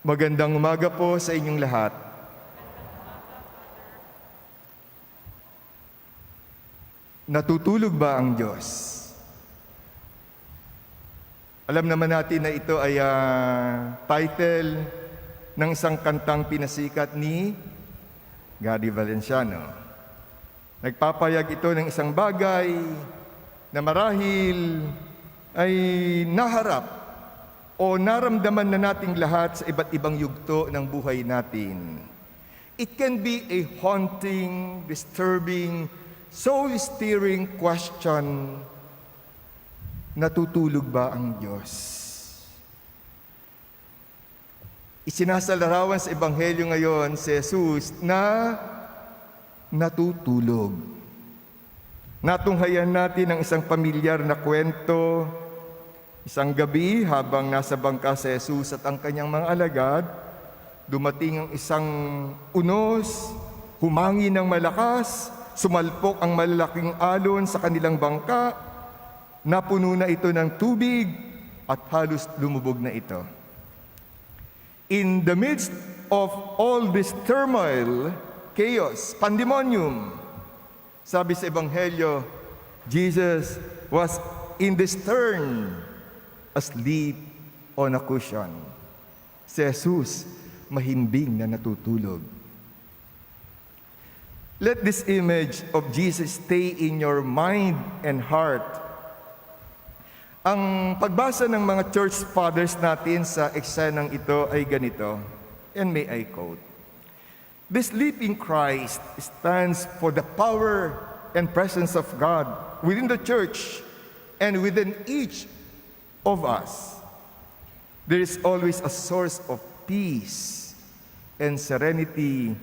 Magandang umaga po sa inyong lahat. Natutulog ba ang Diyos? Alam naman natin na ito ay title ng isang kantang pinasikat ni Gary Valenciano. Nagpapayag ito ng isang bagay na marahil ay naharap o naramdaman na nating lahat sa iba't ibang yugto ng buhay natin. It can be a haunting, disturbing, soul-stirring question, natutulog ba ang Diyos? Isinasalarawan sa Ebanghelyo ngayon si Jesus na natutulog. Natunghayan natin ang isang pamilyar na kwento. Isang gabi, habang nasa bangka si Jesus at ang kanyang mga alagad, dumating ang isang unos, humangin ng malakas, sumalpok ang malalaking alon sa kanilang bangka, napuno na ito ng tubig at halos lumubog na ito. In the midst of all this turmoil, chaos, pandemonium, sabi sa Ebanghelyo, Jesus was in the stern, asleep on a cushion. Si Jesus, mahimbing na natutulog. Let this image of Jesus stay in your mind and heart. Ang pagbasa ng mga church fathers natin sa eksenang ito ay ganito, and may I quote, "The sleeping Christ stands for the power and presence of God within the church and within each of us. There is always a source of peace and serenity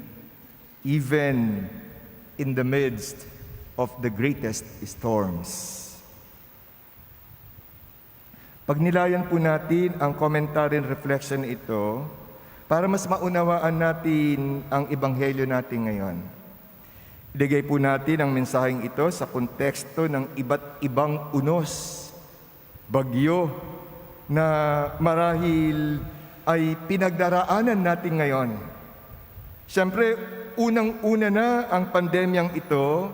even in the midst of the greatest storms." Pagnilayan po natin ang commentary and reflection ito para mas maunawaan natin ang ebanghelyo natin ngayon. Ilagay po natin ang mensaheng ito sa konteksto ng iba't ibang unos, bagyo na marahil ay pinagdaraanan natin ngayon. Siyempre, unang-una na ang pandemyang ito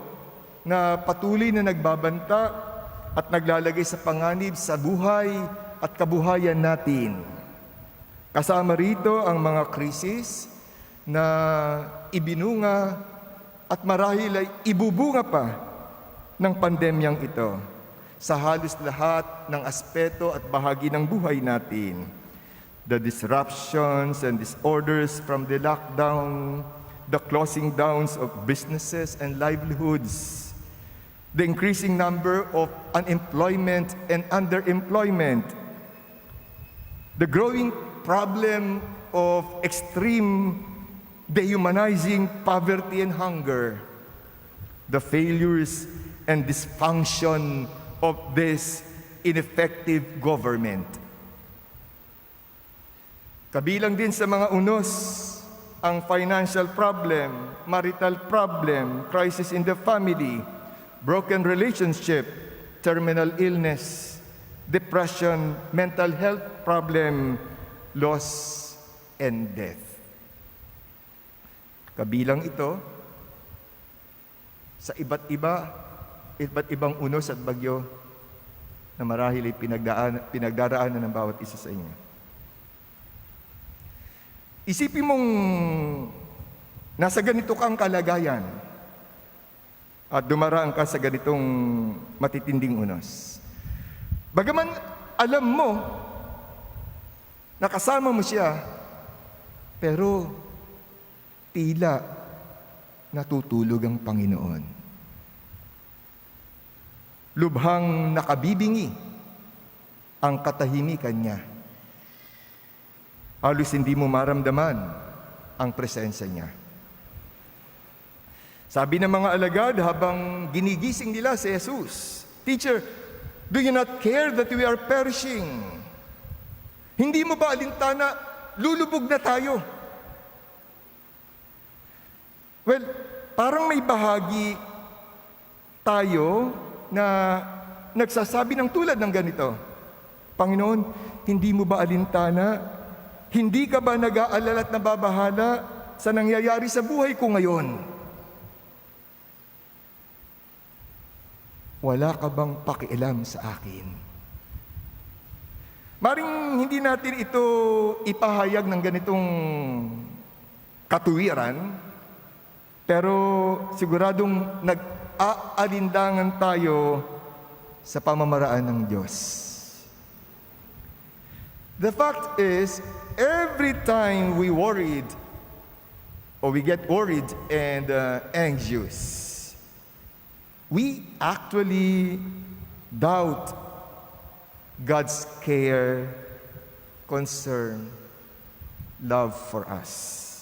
na patuloy na nagbabanta at naglalagay sa panganib sa buhay at kabuhayan natin. Kasama rito ang mga krisis na ibinunga at marahil ay ibubunga pa ng pandemyang ito sa halos lahat ng aspeto at bahagi ng buhay natin. The disruptions and disorders from the lockdown, the closing downs of businesses and livelihoods, the increasing number of unemployment and underemployment, the growing problem of extreme dehumanizing poverty and hunger, the failures and dysfunction of this ineffective government. Kabilang din sa mga unos ang financial problem, marital problem, crisis in the family, broken relationship, terminal illness, depression, mental health problem, loss, and death. Kabilang ito sa iba't ibang unos at bagyo na marahil ay pinagdaraanan ng bawat isa sa inyo. Isipin mong nasa ganito kang kalagayan at dumaraan ka sa ganitong matitinding unos. Bagaman alam mo na kasama mo siya, pero tila natutulog ang Panginoon. Lubhang nakabibingi ang katahimikan niya. Halos hindi mo maramdaman ang presensya niya. Sabi ng mga alagad habang ginigising nila si Jesus, "Teacher, do you not care that we are perishing? Hindi mo ba alintana, lulubog na tayo?" Well, parang may bahagi tayo na nagsasabi ng tulad ng ganito, "Panginoon, hindi mo ba alintana Hindi ka ba nag-aalala at nababahala sa nangyayari sa buhay ko ngayon? Wala ka bang pakialam sa akin? Maring hindi natin ito ipahayag ng ganitong katuwiran, pero siguradong nag-aalindangan tayo sa pamamaraan ng Diyos. The fact is, every time we worried, or we get worried and anxious, we actually doubt God's care, concern, love for us.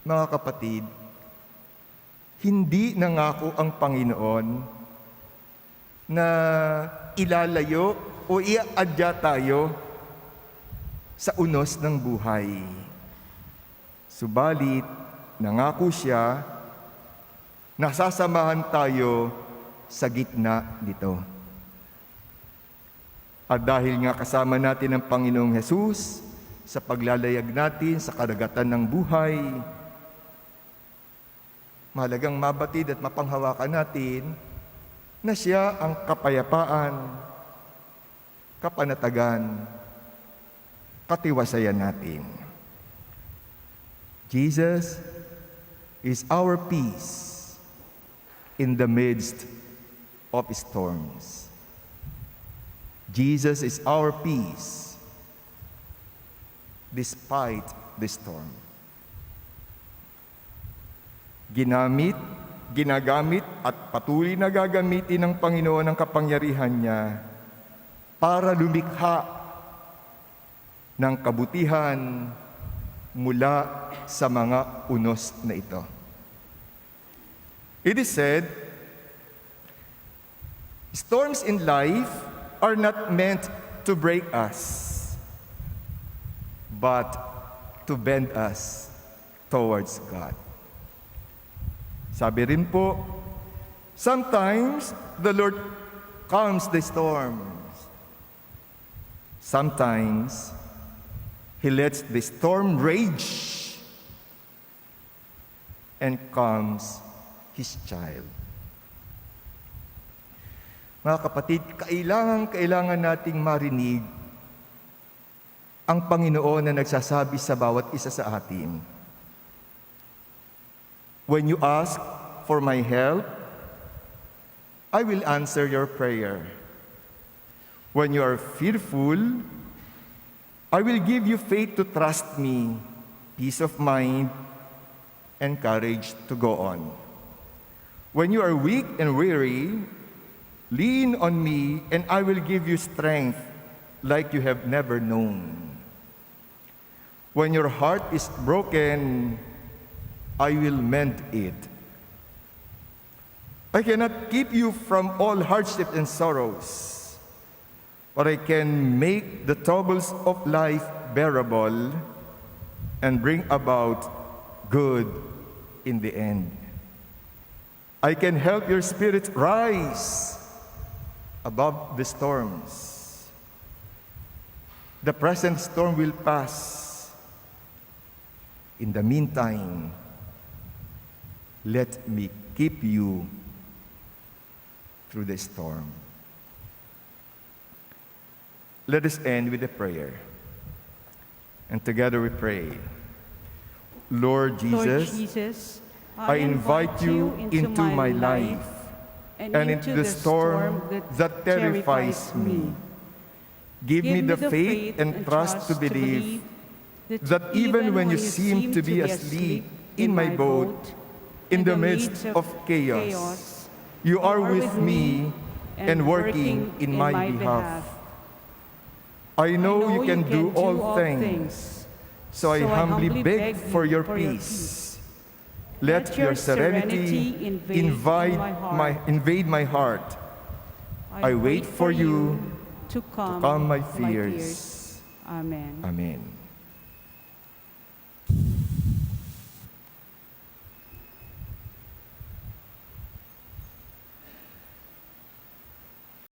Mga kapatid, hindi nangako ang Panginoon na ilalayo o iaadya tayo sa unos ng buhay. Subalit, nangako siya na sasamahan tayo sa gitna nito. At dahil nga kasama natin ang Panginoong Hesus sa paglalayag natin sa karagatan ng buhay, mahalagang mabatid at mapanghawakan natin na siya ang kapayapaan, kapanatagan, katiwasayan natin. Jesus is our peace in the midst of storms. Jesus is our peace despite the storm. Ginagamit at patuloy na gagamitin ng Panginoon ang kapangyarihan niya para lumikha ng kabutihan mula sa mga unos na ito. It is said, storms in life are not meant to break us, but to bend us towards God. Sabi rin po, sometimes the Lord calms the storms. Sometimes He lets the storm rage and calms His child. Mga kapatid, kailangan nating marinig ang Panginoon na nagsasabi sa bawat isa sa atin. When you ask for my help, I will answer your prayer. When you are fearful, I will give you faith to trust me, peace of mind, and courage to go on. When you are weak and weary, lean on me, and I will give you strength like you have never known. When your heart is broken, I will mend it. I cannot keep you from all hardship and sorrows, but I can make the troubles of life bearable and bring about good in the end. I can help your spirit rise above the storms. The present storm will pass. In the meantime, let me keep you through the storm. Let us end with a prayer. And together we pray. Lord Jesus, I invite you into my life and into the storm that terrifies me. Give me the faith and trust to believe that even when you seem to be asleep in my boat, in the midst of chaos, you are with me and working in my behalf. I know you can do all things, so I humbly beg for your peace. Let your serenity invade my heart. I wait for you to calm my fears. Amen. Amen.